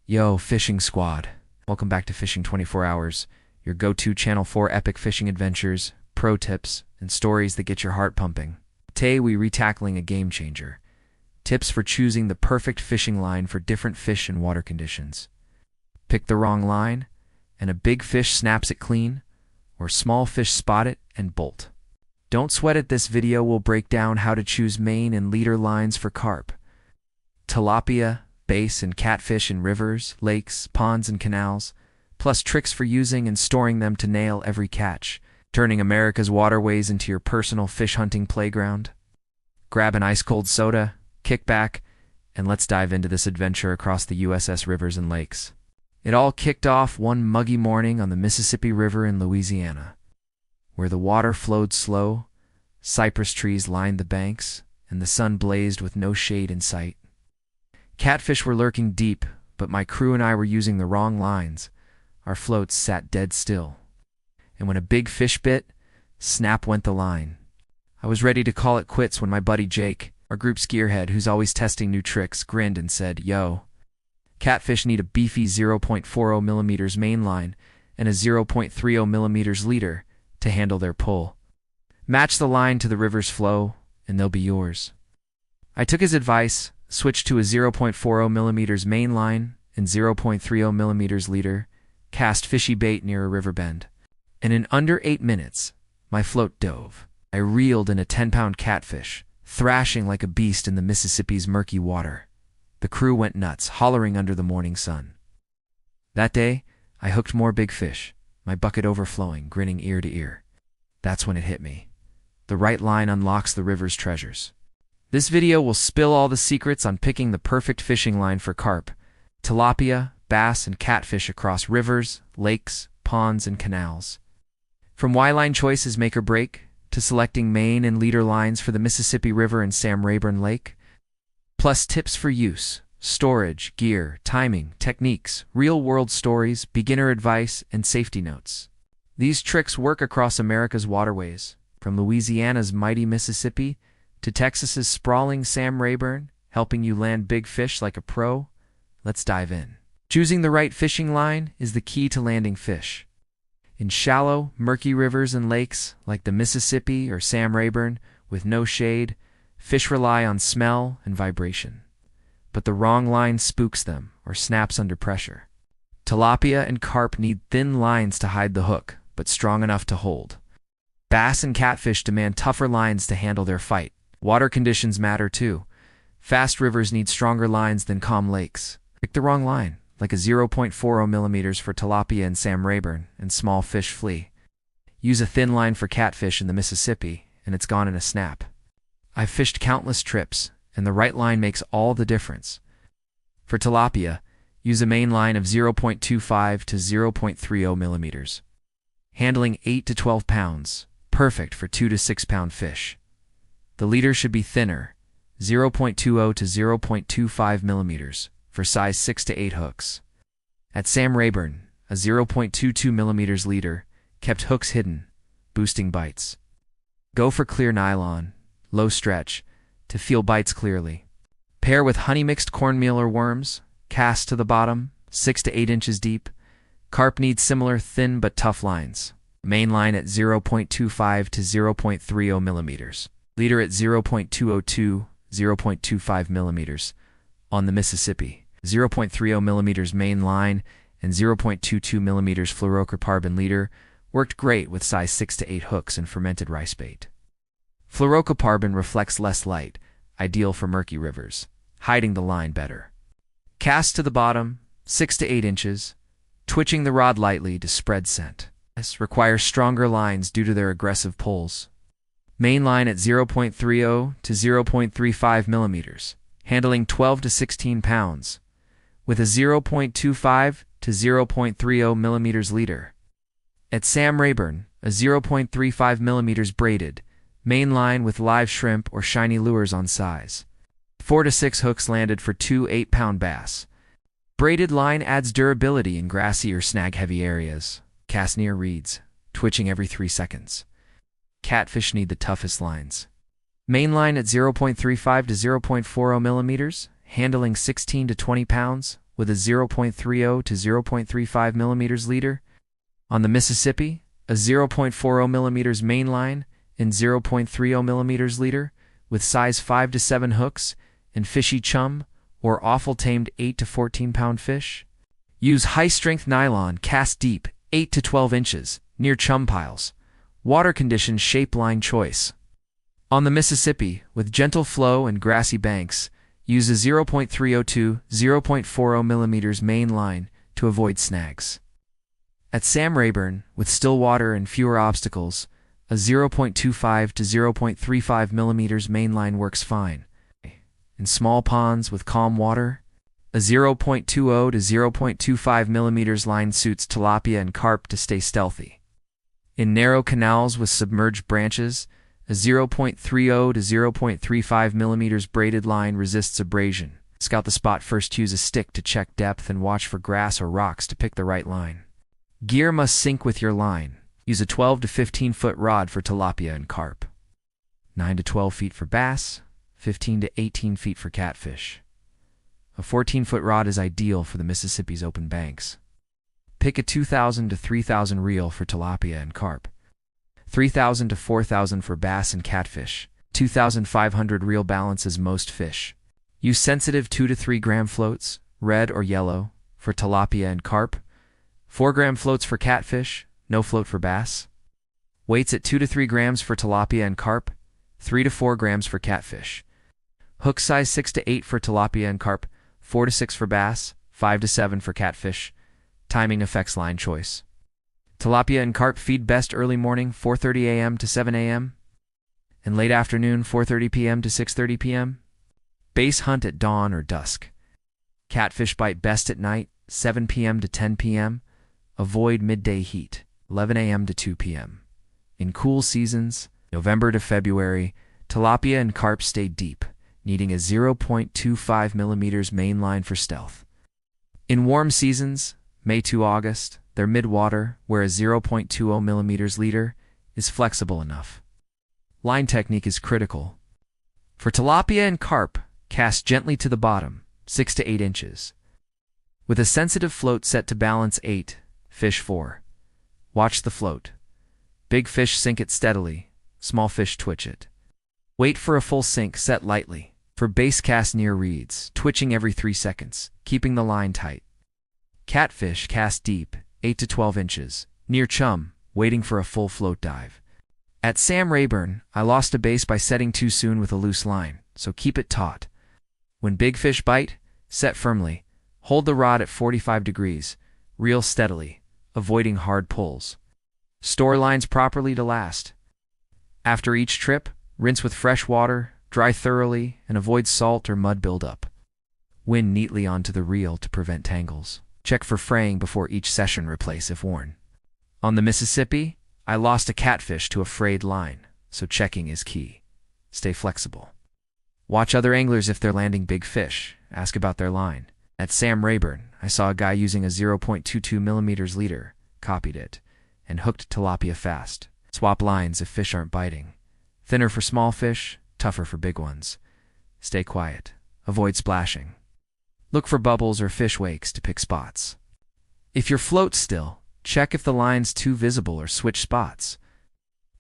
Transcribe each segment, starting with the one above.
Yo, fishing squad. Welcome back to Fishing 24 Hours, your go-to channel for epic fishing adventures, pro tips, and stories that get your heart pumping. Today we retackling a game changer. Tips for choosing the perfect fishing line for different fish and water conditions. Pick the wrong line, and a big fish snaps it clean, or small fish spot it and bolt. Don't sweat it, this video will break down how to choose main and leader lines for carp, tilapia, bass and catfish in rivers, lakes, ponds, and canals, plus tricks for using and storing them to nail every catch, turning America's waterways into your personal fish hunting playground. Grab an ice-cold soda, kick back, and let's dive into this adventure across the USS rivers and lakes. It all kicked off one muggy morning on the Mississippi River in Louisiana, where the water flowed slow, cypress trees lined the banks, and the sun blazed with no shade in sight. Catfish were lurking deep, but my crew and I were using the wrong lines. Our floats sat dead still. And when a big fish bit, snap went the line. I was ready to call it quits when my buddy Jake, our group's gearhead who's always testing new tricks, grinned and said, "Yo, catfish need a beefy 0.40 millimeters main line and a 0.30 millimeters leader to handle their pull. Match the line to the river's flow, and they'll be yours." I took his advice, switched to a 0.40 millimeters main line and 0.30 millimeters leader, cast fishy bait near a river bend. And in under 8 minutes, my float dove. I reeled in a 10-pound catfish, thrashing like a beast in the Mississippi's murky water. The crew went nuts, hollering under the morning sun. That day, I hooked more big fish, my bucket overflowing, grinning ear to ear. That's when it hit me. The right line unlocks the river's treasures. This video will spill all the secrets on picking the perfect fishing line for carp, tilapia, bass, and catfish across rivers, lakes, ponds, and canals. From why line choices make or break, to selecting main and leader lines for the Mississippi River and Sam Rayburn Lake, plus tips for use, storage, gear, timing, techniques, real-world stories, beginner advice, and safety notes. These tricks work across America's waterways, from Louisiana's mighty Mississippi to Texas's sprawling Sam Rayburn, helping you land big fish like a pro. Let's dive in. Choosing the right fishing line is the key to landing fish. In shallow, murky rivers and lakes like the Mississippi or Sam Rayburn with no shade, fish rely on smell and vibration. But the wrong line spooks them or snaps under pressure. Tilapia and carp need thin lines to hide the hook, but strong enough to hold. Bass and catfish demand tougher lines to handle their fight. Water conditions matter too. Fast rivers need stronger lines than calm lakes. Pick the wrong line, like a 0.40 millimeters for tilapia and Sam Rayburn, and small fish flee. Use a thin line for catfish in the Mississippi, and it's gone in a snap. I've fished countless trips, and the right line makes all the difference. For tilapia, use a main line of 0.25 to 0.30 millimeters. Handling 8 to 12 pounds, perfect for 2 to 6 pound fish. The leader should be thinner, 0.20 to 0.25 millimeters, for size 6 to 8 hooks. At Sam Rayburn, a 0.22 millimeters leader kept hooks hidden, boosting bites. Go for clear nylon, low stretch, to feel bites clearly. Pair with honey-mixed cornmeal or worms, cast to the bottom, 6 to 8 inches deep. Carp needs similar thin but tough lines. Main line at 0.25 to 0.30 millimeters. Leader at 0.202, 0.25 millimeters. On the Mississippi, 0.30 millimeters main line and 0.22 millimeters fluorocarbon leader worked great with size 6 to 8 hooks and fermented rice bait. Fluorocarbon reflects less light, ideal for murky rivers, hiding the line better. Cast to the bottom, 6 to 8 inches, twitching the rod lightly to spread scent. This requires stronger lines due to their aggressive pulls. Main line at 0.30 to 0.35 millimeters, handling 12 to 16 pounds, with a 0.25 to 0.30 millimeters leader. At Sam Rayburn, a 0.35 millimeters braided, main line with live shrimp or shiny lures on size. 4 to 6 hooks landed for 2 8-pound bass. Braided line adds durability in grassy or snag-heavy areas. Cast near reeds, twitching every 3 seconds. Catfish need the toughest lines. Main line at 0.35 to 0.40 millimeters, handling 16 to 20 pounds, with a 0.30 to 0.35 millimeters leader. On the Mississippi, a 0.40 millimeters main line and 0.30 millimeters leader with size 5 to 7 hooks and fishy chum or awful tamed 8 to 14 pound fish. Use high-strength nylon cast deep 8 to 12 inches near chum piles. Water conditions shape line choice. On the Mississippi, with gentle flow and grassy banks, use a 0.30 to 0.40 millimeters main line to avoid snags. At Sam Rayburn, with still water and fewer obstacles, a 0.25 to 0.35 millimeters main line works fine. In small ponds with calm water, a 0.20 to 0.25 millimeters line suits tilapia and carp to stay stealthy. In narrow canals with submerged branches, a 0.30 to 0.35 millimeters braided line resists abrasion. Scout the spot first, use a stick to check depth and watch for grass or rocks to pick the right line. Gear must sync with your line. Use a 12 to 15 foot rod for tilapia and carp, 9 to 12 feet for bass, 15 to 18 feet for catfish. A 14-foot rod is ideal for the Mississippi's open banks. Pick a 2,000 to 3,000 reel for tilapia and carp, 3,000 to 4,000 for bass and catfish. 2,500 reel balances most fish. Use sensitive 2 to 3 gram floats, red or yellow, for tilapia and carp, 4 gram floats for catfish, no float for bass. Weights at 2 to 3 grams for tilapia and carp, 3 to 4 grams for catfish. Hook size 6 to 8 for tilapia and carp, 4 to 6 for bass, 5 to 7 for catfish. Timing affects line choice. Tilapia and carp feed best early morning 4:30 a.m. to 7 a.m. and late afternoon 4:30 p.m. to 6:30 p.m. Base hunt at dawn or dusk. Catfish bite best at night 7 p.m. to 10 p.m. Avoid midday heat 11 a.m. to 2 p.m. In cool seasons, November to February, tilapia and carp stay deep, needing a 0.25 millimeters main line for stealth. In warm seasons, May to August, they're mid-water, where a 0.20 millimeters leader is flexible enough. Line technique is critical. For tilapia and carp, cast gently to the bottom, 6 to 8 inches. With a sensitive float set to balance 8, fish 4. Watch the float. Big fish sink it steadily, small fish twitch it. Wait for a full sink, set lightly. For base cast near reeds, twitching every 3 seconds, keeping the line tight. Catfish cast deep, 8 to 12 inches, near chum, waiting for a full float dive. At Sam Rayburn, I lost a base by setting too soon with a loose line, so keep it taut. When big fish bite, set firmly. Hold the rod at 45 degrees, reel steadily, avoiding hard pulls. Store lines properly to last. After each trip, rinse with fresh water, dry thoroughly, and avoid salt or mud buildup. Wind neatly onto the reel to prevent tangles. Check for fraying before each session, replace if worn. On the Mississippi, I lost a catfish to a frayed line, so checking is key. Stay flexible. Watch other anglers if they're landing big fish. Ask about their line. At Sam Rayburn, I saw a guy using a 0.22 millimeters leader, copied it, and hooked tilapia fast. Swap lines if fish aren't biting. Thinner for small fish, tougher for big ones. Stay quiet. Avoid splashing. Look for bubbles or fish wakes to pick spots. If your float's still, check if the line's too visible or switch spots.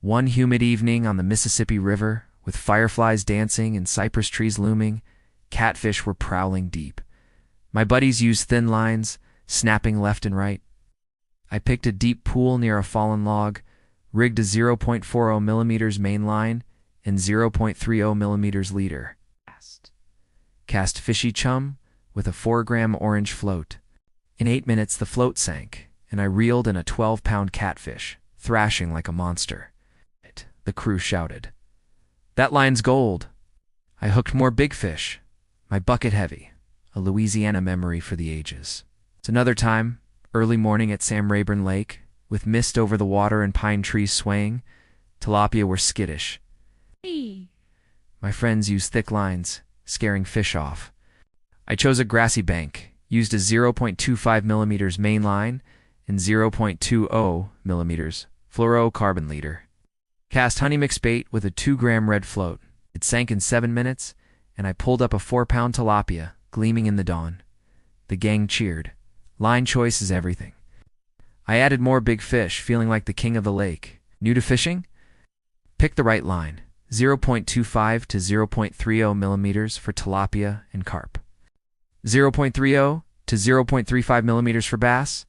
One humid evening on the Mississippi River, with fireflies dancing and cypress trees looming, catfish were prowling deep. My buddies used thin lines, snapping left and right. I picked a deep pool near a fallen log, rigged a 0.40 millimeters main line and 0.30 millimeters leader. Cast fishy chum with a 4-gram orange float. In 8 minutes the float sank, and I reeled in a 12-pound catfish, thrashing like a monster. The crew shouted. "That line's gold!" I hooked more big fish, my bucket heavy, a Louisiana memory for the ages. It's another time, early morning at Sam Rayburn Lake, with mist over the water and pine trees swaying, tilapia were skittish. My friends used thick lines, scaring fish off. I chose a grassy bank, used a 0.25 millimeters main line and 0.20 millimeters fluorocarbon leader. Cast honey mix bait with a 2-gram red float. It sank in 7 minutes, and I pulled up a 4-pound tilapia, gleaming in the dawn. The gang cheered. Line choice is everything. I added more big fish, feeling like the king of the lake. New to fishing? Pick the right line. 0.25 to 0.30 millimeters for tilapia and carp. 0.30 to 0.35 millimeters for bass.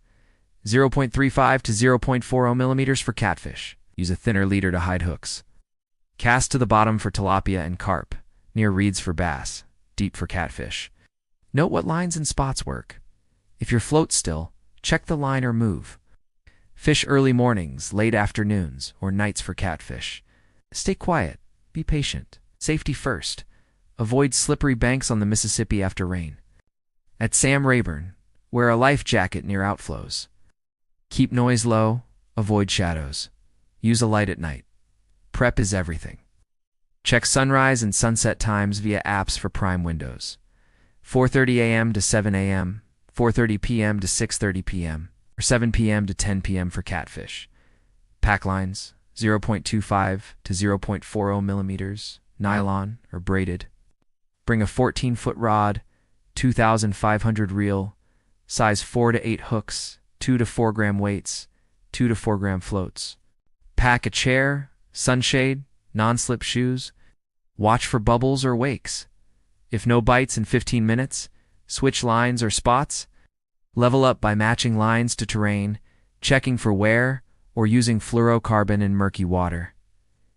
0.35 to 0.40 millimeters for catfish. Use a thinner leader to hide hooks. Cast to the bottom for tilapia and carp. Near reeds for bass. Deep for catfish. Note what lines and spots work. If your float's still, check the line or move. Fish early mornings, late afternoons, or nights for catfish. Stay quiet. Be patient. Safety first. Avoid slippery banks on the Mississippi after rain. At Sam Rayburn, wear a life jacket near outflows. Keep noise low. Avoid shadows. Use a light at night. Prep is everything. Check sunrise and sunset times via apps for prime windows. 4:30 a.m. to 7 a.m., 4:30 p.m. to 6:30 p.m., or 7 p.m. to 10 p.m. for catfish. Pack lines, 0.25 to 0.40 millimeters, nylon or braided. Bring a 14-foot rod, 2,500 reel, size 4 to 8 hooks, 2 to 4 gram weights, 2 to 4 gram floats. Pack a chair, sunshade, non-slip shoes. Watch for bubbles or wakes. If no bites in 15 minutes, switch lines or spots. Level up by matching lines to terrain, checking for wear, or using fluorocarbon in murky water.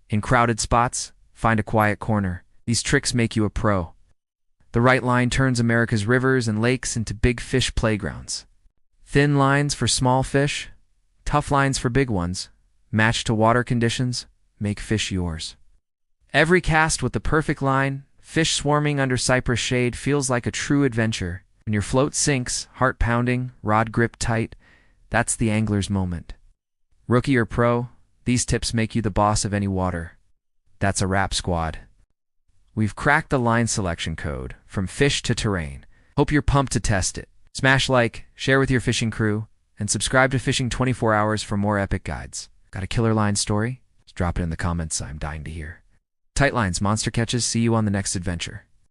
In crowded spots, find a quiet corner. These tricks make you a pro. The right line turns America's rivers and lakes into big fish playgrounds. Thin lines for small fish, tough lines for big ones. Match to water conditions, make fish yours. Every cast with the perfect line, fish swarming under cypress shade feels like a true adventure. When your float sinks, heart pounding, rod grip tight, that's the angler's moment. Rookie or pro, these tips make you the boss of any water. That's a wrap, squad. We've cracked the line selection code, from fish to terrain. Hope you're pumped to test it. Smash like, share with your fishing crew, and subscribe to Fishing 24 Hours for more epic guides. Got a killer line story? Just drop it in the comments, I'm dying to hear. Tight lines, monster catches, see you on the next adventure.